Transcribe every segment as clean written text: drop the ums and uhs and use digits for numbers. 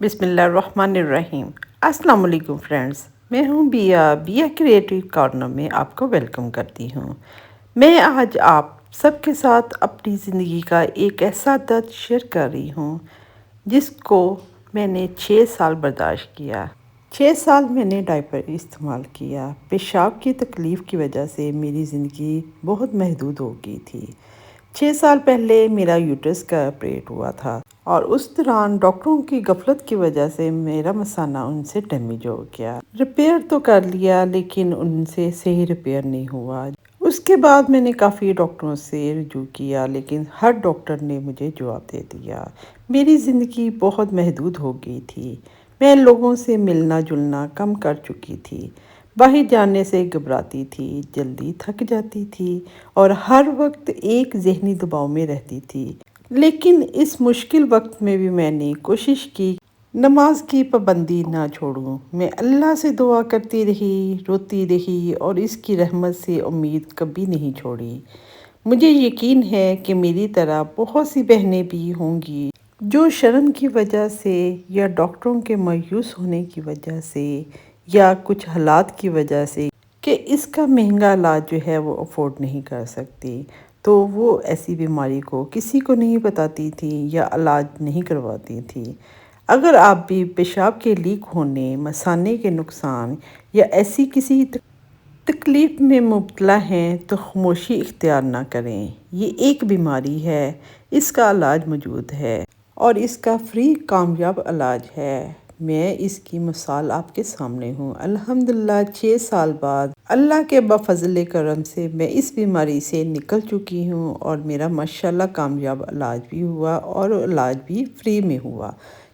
بسم اللہ الرحمن الرحیم۔ السلام علیکم فرینڈز، میں ہوں بیا کریٹو کارنر میں آپ کو ویلکم کرتی ہوں۔ میں آج آپ سب کے ساتھ اپنی زندگی کا ایک ایسا درد شیئر کر رہی ہوں جس کو میں نے 6 سال برداشت کیا۔ 6 سال میں نے ڈائپر استعمال کیا۔ پیشاب کی تکلیف کی وجہ سے میری زندگی بہت محدود ہو گئی تھی۔ 6 سال پہلے میرا یوٹرس کا آپریٹ ہوا تھا اور اس دوران ڈاکٹروں کی غفلت کی وجہ سے میرا مثانہ ان سے ڈیمیج ہو گیا۔ ریپیئر تو کر لیا لیکن ان سے صحیح ریپیئر نہیں ہوا۔ اس کے بعد میں نے کافی ڈاکٹروں سے رجوع کیا لیکن ہر ڈاکٹر نے مجھے جواب دے دیا۔ میری زندگی بہت محدود ہو گئی تھی۔ میں لوگوں سے ملنا جلنا کم کر چکی تھی، باہر جانے سے گھبراتی تھی، جلدی تھک جاتی تھی اور ہر وقت ایک ذہنی دباؤ میں رہتی تھی۔ لیکن اس مشکل وقت میں بھی میں نے کوشش کی نماز کی پابندی نہ چھوڑوں۔ میں اللہ سے دعا کرتی رہی، روتی رہی اور اس کی رحمت سے امید کبھی نہیں چھوڑی۔ مجھے یقین ہے کہ میری طرح بہت سی بہنیں بھی ہوں گی جو شرم کی وجہ سے یا ڈاکٹروں کے مایوس ہونے کی وجہ سے یا کچھ حالات کی وجہ سے کہ اس کا مہنگا علاج جو ہے وہ افورڈ نہیں کر سکتی، تو وہ ایسی بیماری کو کسی کو نہیں بتاتی تھی یا علاج نہیں کرواتی تھی۔ اگر آپ بھی پیشاب کے لیک ہونے، مثانے کے نقصان یا ایسی کسی تکلیف میں مبتلا ہیں تو خاموشی اختیار نہ کریں۔ یہ ایک بیماری ہے، اس کا علاج موجود ہے اور اس کا فری کامیاب علاج ہے۔ میں اس کی مثال آپ کے سامنے ہوں۔ الحمدللہ 6 سال بعد اللہ کے بفضل کرم سے میں اس بیماری سے نکل چکی ہوں اور میرا ماشاءاللہ کامیاب علاج بھی ہوا اور علاج بھی فری میں ہوا۔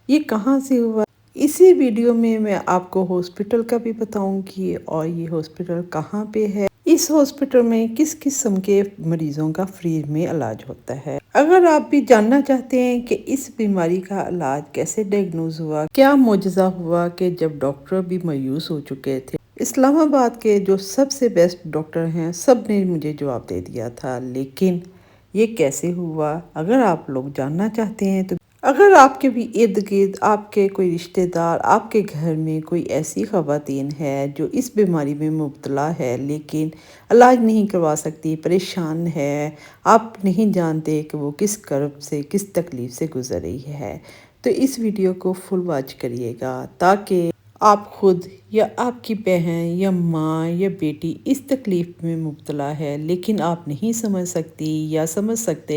یہ کہاں سے ہوا؟ اسی ویڈیو میں میں آپ کو ہاسپٹل کا بھی بتاؤں گی اور یہ ہاسپٹل کہاں پہ ہے، اس ہاسپٹل میں کس قسم کے مریضوں کا فری میں علاج ہوتا ہے۔ اگر آپ بھی جاننا چاہتے ہیں کہ اس بیماری کا علاج کیسے ڈائگنوز ہوا، کیا معجزہ ہوا کہ جب ڈاکٹر بھی مایوس ہو چکے تھے، اسلام آباد کے جو سب سے بیسٹ ڈاکٹر ہیں سب نے مجھے جواب دے دیا تھا، لیکن یہ کیسے ہوا؟ اگر آپ لوگ جاننا چاہتے ہیں تو اگر آپ کے بھی ارد گرد آپ کے کوئی رشتہ دار، آپ کے گھر میں کوئی ایسی خواتین ہے جو اس بیماری میں مبتلا ہے لیکن علاج نہیں کروا سکتی، پریشان ہے، آپ نہیں جانتے کہ وہ کس کرب سے، کس تکلیف سے گزر رہی ہے، تو اس ویڈیو کو فل واچ کریے گا تاکہ آپ خود یا آپ کی بہن یا ماں یا بیٹی اس تکلیف میں مبتلا ہے لیکن آپ نہیں سمجھ سکتی یا سمجھ سکتے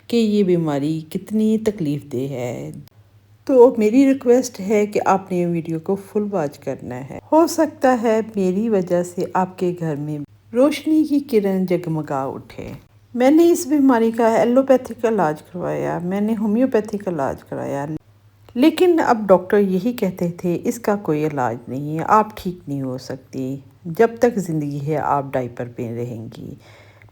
کہ یہ بیماری کتنی تکلیف دہ ہے، تو میری ریکویسٹ ہے کہ آپ نے ویڈیو کو فل واچ کرنا ہے۔ ہو سکتا ہے میری وجہ سے آپ کے گھر میں روشنی کی کرن جگمگا اٹھے۔ میں نے اس بیماری کا ایلوپیتھک علاج کروایا، میں نے ہومیوپیتھک علاج کرایا، لیکن اب ڈاکٹر یہی کہتے تھے اس کا کوئی علاج نہیں ہے، آپ ٹھیک نہیں ہو سکتی، جب تک زندگی ہے آپ ڈائپر پہ رہیں گی۔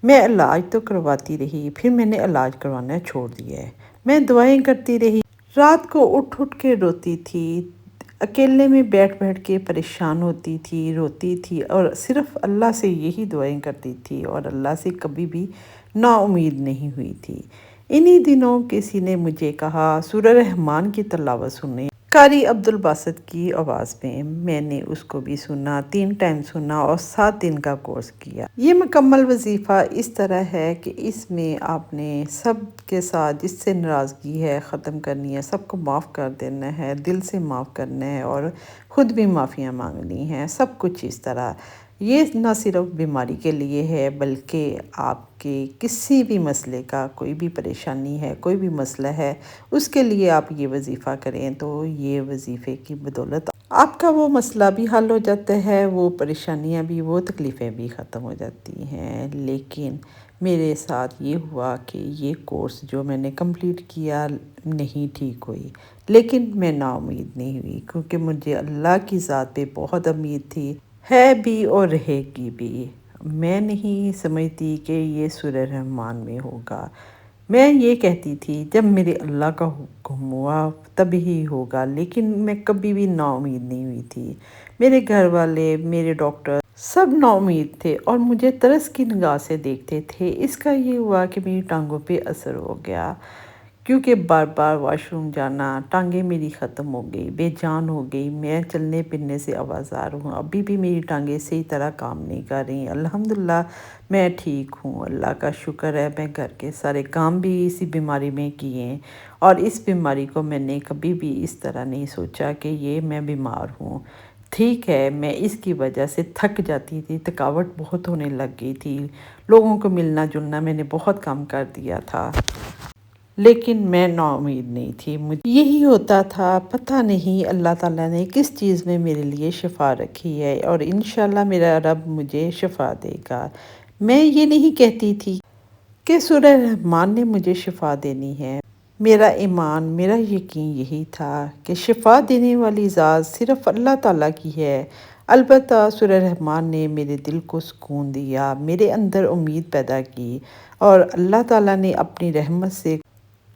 میں علاج تو کرواتی رہی، پھر میں نے علاج کروانا چھوڑ دیا ہے۔ میں دعائیں کرتی رہی، رات کو اٹھ اٹھ کے روتی تھی، اکیلے میں بیٹھ بیٹھ کے پریشان ہوتی تھی، روتی تھی اور صرف اللہ سے یہی دعائیں کرتی تھی اور اللہ سے کبھی بھی نا امید نہیں ہوئی تھی۔ انہی دنوں کسی نے مجھے کہا سورہ رحمان کی تلاوت سنیں قاری عبدالباسط کی آواز میں۔ میں نے اس کو بھی سنا، 3 ٹائم سنا اور 7 دن کا کورس کیا۔ یہ مکمل وظیفہ اس طرح ہے کہ اس میں آپ نے سب کے ساتھ جس سے ناراضگی ہے ختم کرنی ہے، سب کو معاف کر دینا ہے، دل سے معاف کرنا ہے اور خود بھی معافیاں مانگنی ہیں، سب کچھ اس طرح۔ یہ نہ صرف بیماری کے لیے ہے بلکہ آپ کے کسی بھی مسئلے کا، کوئی بھی پریشانی ہے، کوئی بھی مسئلہ ہے، اس کے لیے آپ یہ وظیفہ کریں تو یہ وظیفے کی بدولت آپ کا وہ مسئلہ بھی حل ہو جاتا ہے، وہ پریشانیاں بھی، وہ تکلیفیں بھی ختم ہو جاتی ہیں۔ لیکن میرے ساتھ یہ ہوا کہ یہ کورس جو میں نے کمپلیٹ کیا نہیں ٹھیک ہوئی، لیکن میں نا امید نہیں ہوئی کیونکہ مجھے اللہ کی ذات پہ بہت امید تھی، ہے بھی اور رہے گی بھی۔ میں نہیں سمجھتی کہ یہ سورہ رحمان میں ہوگا، میں یہ کہتی تھی جب میرے اللہ کا حکم ہوا تب ہی ہوگا، لیکن میں کبھی بھی نا امید نہیں ہوئی تھی۔ میرے گھر والے، میرے ڈاکٹر سب نا امید تھے اور مجھے ترس کی نگاہ سے دیکھتے تھے۔ اس کا یہ ہوا کہ میری ٹانگوں پہ اثر ہو گیا کیونکہ بار بار واش روم جانا، ٹانگیں میری ختم ہو گئی، بے جان ہو گئی، میں چلنے پھرنے سے آوازار ہوں، ابھی بھی میری ٹانگیں صحیح طرح کام نہیں کر رہی۔ الحمدللہ میں ٹھیک ہوں، اللہ کا شکر ہے۔ میں گھر کے سارے کام بھی اسی بیماری میں کیے ہیں، اور اس بیماری کو میں نے کبھی بھی اس طرح نہیں سوچا کہ یہ میں بیمار ہوں۔ ٹھیک ہے، میں اس کی وجہ سے تھک جاتی تھی، تھکاوٹ بہت ہونے لگ گئی تھی، لوگوں کو ملنا جلنا میں نے بہت کم کر دیا تھا، لیکن میں نا امید نہیں تھی۔ مجھے یہی ہوتا تھا پتہ نہیں اللہ تعالیٰ نے کس چیز میں میرے لیے شفا رکھی ہے، اور انشاءاللہ میرا رب مجھے شفا دے گا۔ میں یہ نہیں کہتی تھی کہ سورہ رحمان نے مجھے شفا دینی ہے۔ میرا ایمان، میرا یقین یہی تھا کہ شفا دینے والی ذات صرف اللہ تعالیٰ کی ہے۔ البتہ سورہ رحمان نے میرے دل کو سکون دیا، میرے اندر امید پیدا کی، اور اللہ تعالیٰ نے اپنی رحمت سے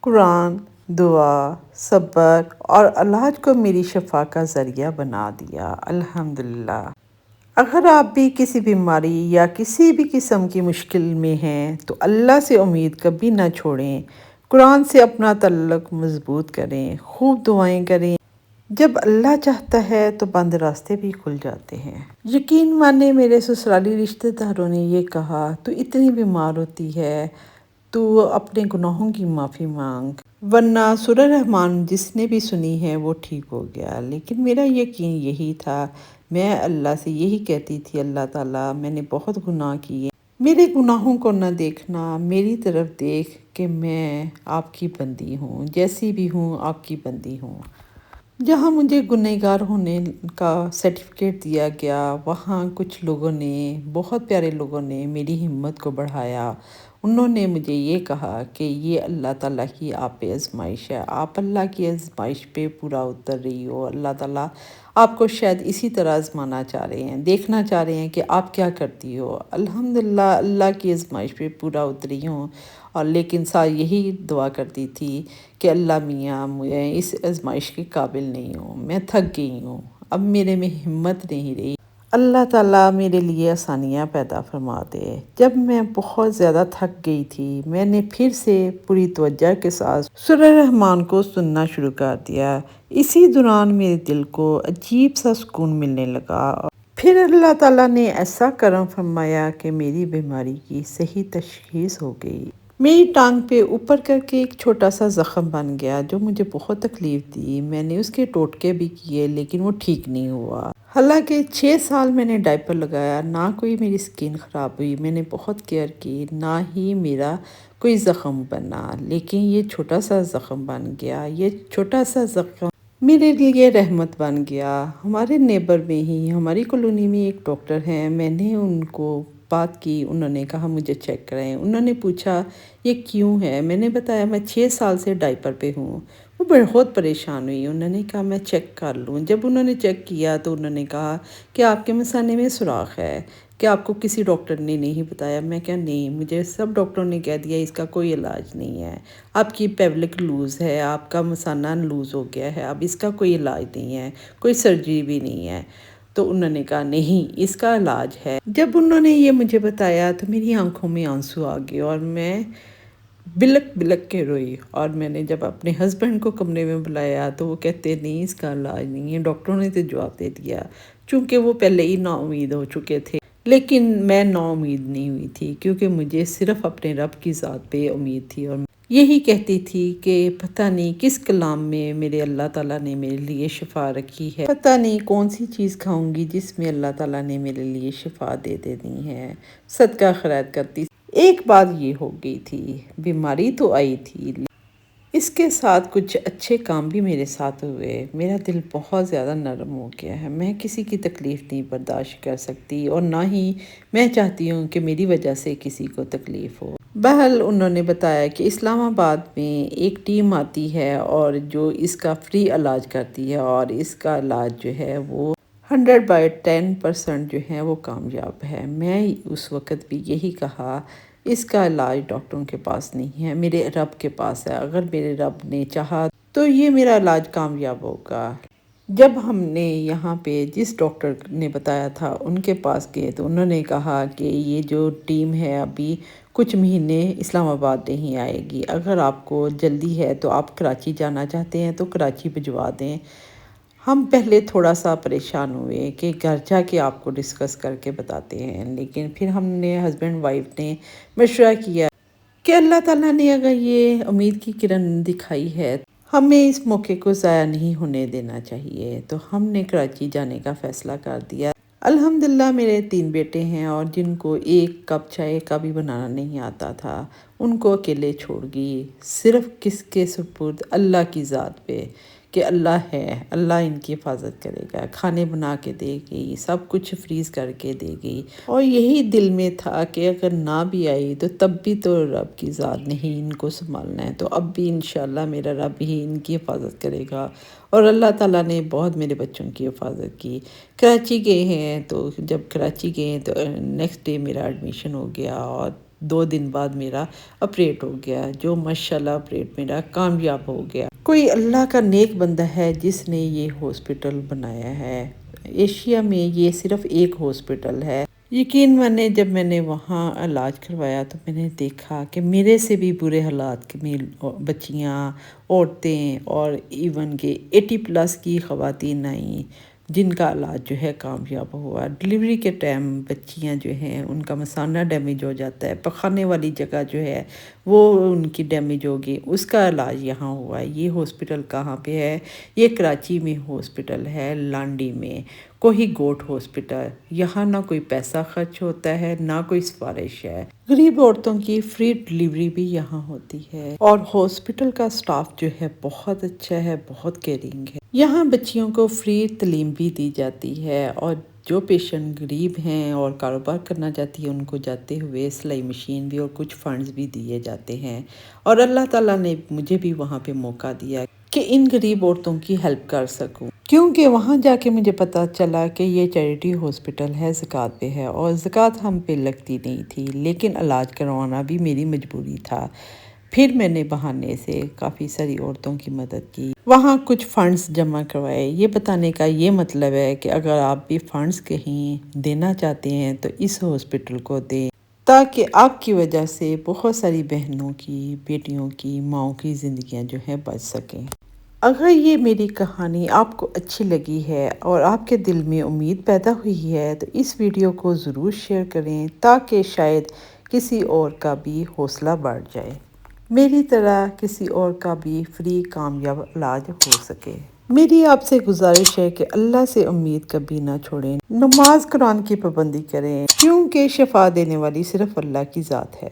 قرآن، دعا، صبر اور علاج کو میری شفا کا ذریعہ بنا دیا۔ الحمدللہ۔ اگر آپ بھی کسی بیماری یا کسی بھی قسم کی مشکل میں ہیں تو اللہ سے امید کبھی نہ چھوڑیں، قرآن سے اپنا تعلق مضبوط کریں، خوب دعائیں کریں۔ جب اللہ چاہتا ہے تو بند راستے بھی کھل جاتے ہیں۔ یقین مانے میرے سسرالی رشتہ داروں نے یہ کہا، تو اتنی بیمار ہوتی ہے تو اپنے گناہوں کی معافی مانگ، ورنہ سورہ رحمان جس نے بھی سنی ہے وہ ٹھیک ہو گیا۔ لیکن میرا یقین یہی تھا، میں اللہ سے یہی کہتی تھی، اللہ تعالیٰ میں نے بہت گناہ کیے، میرے گناہوں کو نہ دیکھنا، میری طرف دیکھ کہ میں آپ کی بندی ہوں، جیسی بھی ہوں آپ کی بندی ہوں۔ جہاں مجھے گنہگار ہونے کا سرٹیفکیٹ دیا گیا، وہاں کچھ لوگوں نے، بہت پیارے لوگوں نے میری ہمت کو بڑھایا۔ انہوں نے مجھے یہ کہا کہ یہ اللہ تعالیٰ کی آپ پہ آزمائش ہے، آپ اللہ کی آزمائش پہ پورا اتر رہی ہو، اللہ تعالیٰ آپ کو شاید اسی طرح آزمانا چاہ رہے ہیں، دیکھنا چاہ رہے ہیں کہ آپ کیا کرتی ہو۔ الحمدللہ اللہ کی آزمائش پہ پورا اتری ہوں، اور لیکن یہی دعا کرتی تھی کہ اللہ میاں میں اس آزمائش کے قابل نہیں ہوں، میں تھک گئی ہوں، اب میرے میں ہمت نہیں رہی، اللہ تعالیٰ میرے لیے آسانیاں پیدا فرما دے۔ جب میں بہت زیادہ تھک گئی تھی، میں نے پھر سے پوری توجہ کے ساتھ سورہ رحمان کو سننا شروع کر دیا۔ اسی دوران میرے دل کو عجیب سا سکون ملنے لگا، پھر اللہ تعالیٰ نے ایسا کرم فرمایا کہ میری بیماری کی صحیح تشخیص ہو گئی۔ میری ٹانگ پہ اوپر کر کے ایک چھوٹا سا زخم بن گیا جو مجھے بہت تکلیف دی، میں نے اس کے ٹوٹکے بھی کیے لیکن وہ ٹھیک نہیں ہوا۔ حالانکہ 6 سال میں نے ڈائپر لگایا، نہ کوئی میری سکن خراب ہوئی، میں نے بہت کیئر کی، نہ ہی میرا کوئی زخم بنا، لیکن یہ چھوٹا سا زخم بن گیا۔ یہ چھوٹا سا زخم میرے لیے رحمت بن گیا۔ ہمارے نیبر میں ہی، ہماری کالونی میں ایک ڈاکٹر ہیں، میں نے ان کو بات کی، انہوں نے کہا مجھے چیک کرائیں۔ انہوں نے پوچھا یہ کیوں ہے، میں نے بتایا میں 6 سال سے ڈائپر پہ ہوں۔ وہ بہت پریشان ہوئی، انہوں نے کہا میں چیک کر لوں۔ جب انہوں نے چیک کیا تو انہوں نے کہا کہ آپ کے مثانے میں سوراخ ہے، کہ آپ کو کسی ڈاکٹر نے نہیں بتایا؟ میں کہا نہیں، مجھے سب ڈاکٹروں نے کہہ دیا اس کا کوئی علاج نہیں ہے، آپ کی پیلوک لوز ہے، آپ کا مثانہ لوز ہو گیا ہے، اب اس کا کوئی علاج نہیں ہے، کوئی سرجری بھی نہیں ہے۔ تو انہوں نے کہا نہیں، اس کا علاج ہے۔ جب انہوں نے یہ مجھے بتایا تو میری آنکھوں میں آنسو آ گئے، اور میں بلک بلک کے روئی، اور میں نے جب اپنے ہسبینڈ کو کمرے میں بلایا تو وہ کہتے نہیں اس کا علاج نہیں ہے، ڈاکٹروں نے تو جواب دے دیا، چونکہ وہ پہلے ہی نا امید ہو چکے تھے۔ لیکن میں نا امید نہیں ہوئی تھی، کیونکہ مجھے صرف اپنے رب کی ذات پہ امید تھی، اور یہی کہتی تھی کہ پتہ نہیں کس کلام میں میرے اللہ تعالیٰ نے میرے لیے شفا رکھی ہے، پتہ نہیں کون سی چیز کھاؤں گی جس میں اللہ تعالیٰ نے میرے لیے شفا دے دینی ہے۔ صدقہ خیرات کرتی۔ ایک بات یہ ہو گئی تھی، بیماری تو آئی تھی، اس کے ساتھ کچھ اچھے کام بھی میرے ساتھ ہوئے۔ میرا دل بہت زیادہ نرم ہو گیا ہے، میں کسی کی تکلیف نہیں برداشت کر سکتی، اور نہ ہی میں چاہتی ہوں کہ میری وجہ سے کسی کو تکلیف ہو۔ بہرحال انہوں نے بتایا کہ اسلام آباد میں ایک ٹیم آتی ہے اور جو اس کا فری علاج کرتی ہے، اور اس کا علاج جو ہے وہ 100/10% جو ہے وہ کامیاب ہے۔ میں اس وقت بھی یہی کہا، اس کا علاج ڈاکٹروں کے پاس نہیں ہے، میرے رب کے پاس ہے، اگر میرے رب نے چاہا تو یہ میرا علاج کامیاب ہوگا۔ جب ہم نے یہاں پہ جس ڈاکٹر نے بتایا تھا ان کے پاس گئے تو انہوں نے کہا کہ یہ جو ٹیم ہے ابھی کچھ مہینے اسلام آباد نہیں آئے گی، اگر آپ کو جلدی ہے تو آپ کراچی جانا چاہتے ہیں تو کراچی بھجوا دیں۔ ہم پہلے تھوڑا سا پریشان ہوئے کہ گھر جا کے آپ کو ڈسکس کر کے بتاتے ہیں، لیکن پھر ہم نے ہسبینڈ وائف نے مشورہ کیا کہ اللہ تعالیٰ نے اگر یہ امید کی کرن دکھائی ہے، ہمیں اس موقع کو ضائع نہیں ہونے دینا چاہیے، تو ہم نے کراچی جانے کا فیصلہ کر دیا۔ الحمدللہ میرے 3 بیٹے ہیں اور جن کو ایک کپ چائے کا بھی بنانا نہیں آتا تھا، ان کو اکیلے چھوڑ گئی صرف کس کے سپرد؟ اللہ کی ذات پہ، کہ اللہ ہے، اللہ ان کی حفاظت کرے گا، کھانے بنا کے دے گی، سب کچھ فریز کر کے دے گی۔ اور یہی دل میں تھا کہ اگر نہ بھی آئی تو تب بھی تو رب کی ذات نے ہی ان کو سنبھالنا ہے، تو اب بھی انشاءاللہ میرا رب ہی ان کی حفاظت کرے گا۔ اور اللہ تعالیٰ نے بہت میرے بچوں کی حفاظت کی۔ کراچی گئے ہیں تو جب کراچی گئے تو نیکسٹ ڈے میرا ایڈمیشن ہو گیا اور 2 دن بعد میرا آپریٹ ہو گیا، جو ماشاءاللہ آپریٹ میرا کامیاب ہو گیا۔ کوئی اللہ کا نیک بندہ ہے جس نے یہ ہاسپٹل بنایا ہے۔ ایشیا میں یہ صرف ایک ہاسپٹل ہے۔ یقین مانے جب میں نے وہاں علاج کروایا تو میں نے دیکھا کہ میرے سے بھی برے حالات میں بچیاں، عورتیں اور ایون کہ 80+ کی خواتین آئیں جن کا علاج جو ہے کامیاب ہوا۔ ڈلیوری کے ٹائم بچیاں جو ہیں ان کا مثانہ ڈیمیج ہو جاتا ہے، پخانے والی جگہ جو ہے وہ ان کی ڈیمیج ہوگی، اس کا علاج یہاں ہوا ہے۔ یہ ہاسپٹل کہاں پہ ہے؟ یہ کراچی میں ہاسپٹل ہے، لانڈی میں، کوہی گوٹ ہاسپٹل۔ یہاں نہ کوئی پیسہ خرچ ہوتا ہے نہ کوئی سفارش ہے، غریب عورتوں کی فری ڈلیوری بھی یہاں ہوتی ہے، اور ہاسپٹل کا سٹاف جو ہے بہت اچھا ہے، بہت کیئرنگ ہے۔ یہاں بچیوں کو فری تعلیم بھی دی جاتی ہے، اور جو پیشنٹ غریب ہیں اور کاروبار کرنا چاہتی ہے ان کو جاتے ہوئے سلائی مشین بھی اور کچھ فنڈز بھی دیے جاتے ہیں۔ اور اللہ تعالیٰ نے مجھے بھی وہاں پہ موقع دیا کہ ان غریب عورتوں کی ہیلپ کر سکوں، کیونکہ وہاں جا کے مجھے پتہ چلا کہ یہ چیریٹی ہاسپٹل ہے، زکوٰۃ پہ ہے، اور زکوٰۃ ہم پہ لگتی نہیں تھی، لیکن علاج کروانا بھی میری مجبوری تھا۔ پھر میں نے بہانے سے کافی ساری عورتوں کی مدد کی، وہاں کچھ فنڈز جمع کروائے۔ یہ بتانے کا یہ مطلب ہے کہ اگر آپ بھی فنڈز کہیں دینا چاہتے ہیں تو اس ہاسپٹل کو دیں، تاکہ آپ کی وجہ سے بہت ساری بہنوں کی، بیٹیوں کی، ماؤں کی زندگیاں جو ہیں بچ سکیں۔ اگر یہ میری کہانی آپ کو اچھی لگی ہے اور آپ کے دل میں امید پیدا ہوئی ہے تو اس ویڈیو کو ضرور شیئر کریں، تاکہ شاید کسی اور کا بھی حوصلہ بڑھ جائے، میری طرح کسی اور کا بھی فری کامیاب علاج ہو سکے۔ میری آپ سے گزارش ہے کہ اللہ سے امید کبھی نہ چھوڑیں، نماز قرآن کی پابندی کریں، کیونکہ شفا دینے والی صرف اللہ کی ذات ہے۔